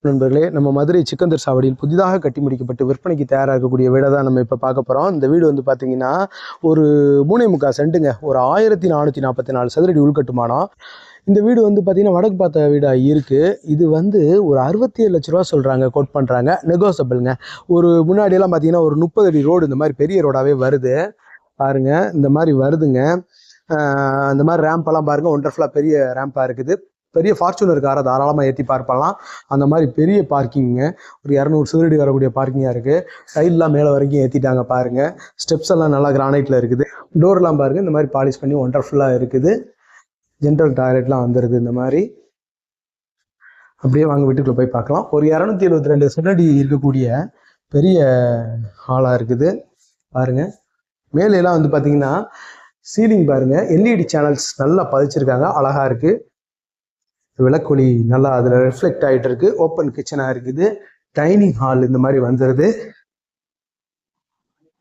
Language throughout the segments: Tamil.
நண்பர்களே, நம்ம மதுரை சிக்கந்தர் சாவடியில் புதிதாக கட்டி முடிக்கப்பட்டு விற்பனைக்கு தயாராக இருக்கக்கூடிய வீடை தான் நம்ம இப்போ பார்க்க போகிறோம். இந்த வீடு வந்து பார்த்தீங்கன்னா ஒரு 3.25 சென்ட்டுங்க, ஒரு 1444 சதுரடி உள்கட்டுமானம். இந்த வீடு வந்து பார்த்தீங்கன்னா வடக்கு பார்த்த வீடாக இருக்குது. இது வந்து ஒரு 67 லட்ச ரூபா சொல்கிறாங்க, கோட் பண்ணுறாங்க. நெகோசபிள்ங்க. ஒரு முன்னாடியெல்லாம் பார்த்தீங்கன்னா ஒரு 30 அடி ரோடு இந்த மாதிரி பெரிய ரோடாகவே வருது. பாருங்க, இந்த மாதிரி வருதுங்க. இந்த மாதிரி ரேம்பெல்லாம் பாருங்கள், ஒண்டர்ஃபுல்லாக பெரிய ரேம்பாக இருக்குது. பெரிய ஃபார்ச்சுனர் காரை தாராளமாக ஏற்றி பார்க்கலாம். அந்த மாதிரி பெரிய பார்க்கிங்க, ஒரு 200 சதுரடி வரக்கூடிய பார்க்கிங்காக இருக்குது. சைட்லாம் மேலே வரைக்கும் ஏற்றிட்டாங்க பாருங்கள். ஸ்டெப்ஸ் எல்லாம் நல்லா கிரானைட்டில் இருக்குது. டோர்லாம் பாருங்கள், இந்த மாதிரி பாலிஷ் பண்ணி ஒண்டர்ஃபுல்லாக இருக்குது. ஜென்ரல் டாய்லெட்லாம் வந்துடுது. இந்த மாதிரி அப்படியே வாங்க வீட்டுக்குள்ளே போய் பார்க்கலாம். ஒரு 272 சதுரடி இருக்கக்கூடிய பெரிய ஹாலாக இருக்குது பாருங்கள். மேலெல்லாம் வந்து பார்த்தீங்கன்னா சீலிங் பாருங்கள், எல்இடி சேனல்ஸ் நல்லா பதிச்சிருக்காங்க, அழகாக இருக்குது. விளக்கொலி நல்லா அதில் ரிஃப்ளெக்ட் ஆகிட்டு இருக்கு. ஓப்பன் கிச்சனாக இருக்குது. டைனிங் ஹால் இந்த மாதிரி வந்துடுது.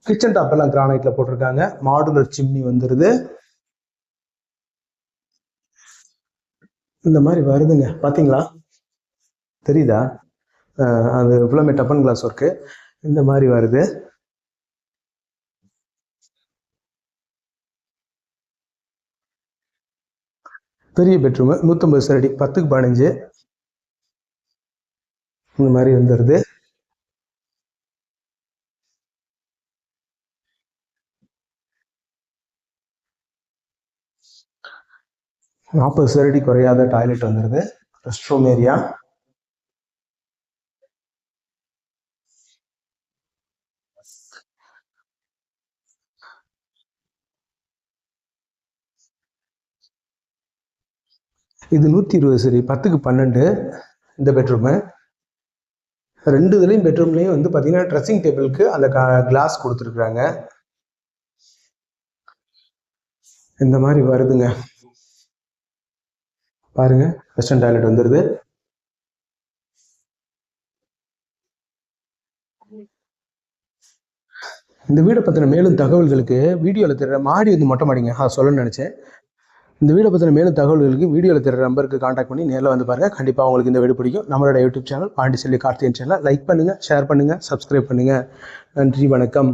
கிச்சன் டாப் எல்லாம் கிரானைட்ல போட்டிருக்காங்க. மாடுலர் சிம்னி வந்துடுது. இந்த மாதிரி வருதுங்க, பார்த்தீங்களா? தெரியுதா? அது ஃபுல்லாமே டப்பன் கிளாஸ் ஒர்க்கு. இந்த மாதிரி வருது. பெரிய பெட்ரூமு 150 சதுரடி, 10க்கு 15 இந்த மாதிரி வந்துடுது. நாற்பது சதுரடி குறையாத டாய்லெட் வந்துடுது. Rest room area. இது 120 சரி, 10க்கு 12 இந்த பெட்ரூமு. ரெண்டு இதுலேயும் பெட்ரூம்லேயும் வந்து பார்த்தீங்கன்னா ட்ரெஸ்ஸிங் டேபிளுக்கு அந்த கிளாஸ் கொடுத்துருக்குறாங்க. இந்த மாதிரி வருதுங்க பாருங்க. வெஸ்டர்ன் டாய்லெட் வந்துடுது. இந்த வீடை பற்றின மேலும் தகவல்களுக்கு வீடியோவில் தெரிகிற மாடி வந்து மொட்டை மாடிங்க, சொல்லணும்னு நினச்சேன். இந்த வீடை பற்றின மேலும் தகவல்களுக்கு வீடியோவில் தெரிகிற நம்பருக்கு காண்டாக்ட் பண்ணி நேரில் வந்து பாருங்கள். கண்டிப்பாக உங்களுக்கு இந்த வீடு பிடிக்கும். நம்மளோட YouTube channel Pandiselvi Karthikeyan channel like பண்ணுங்கள், ஷேர் பண்ணுங்கள், சப்ஸ்கிரைப் பண்ணுங்கள். நன்றி, வணக்கம்.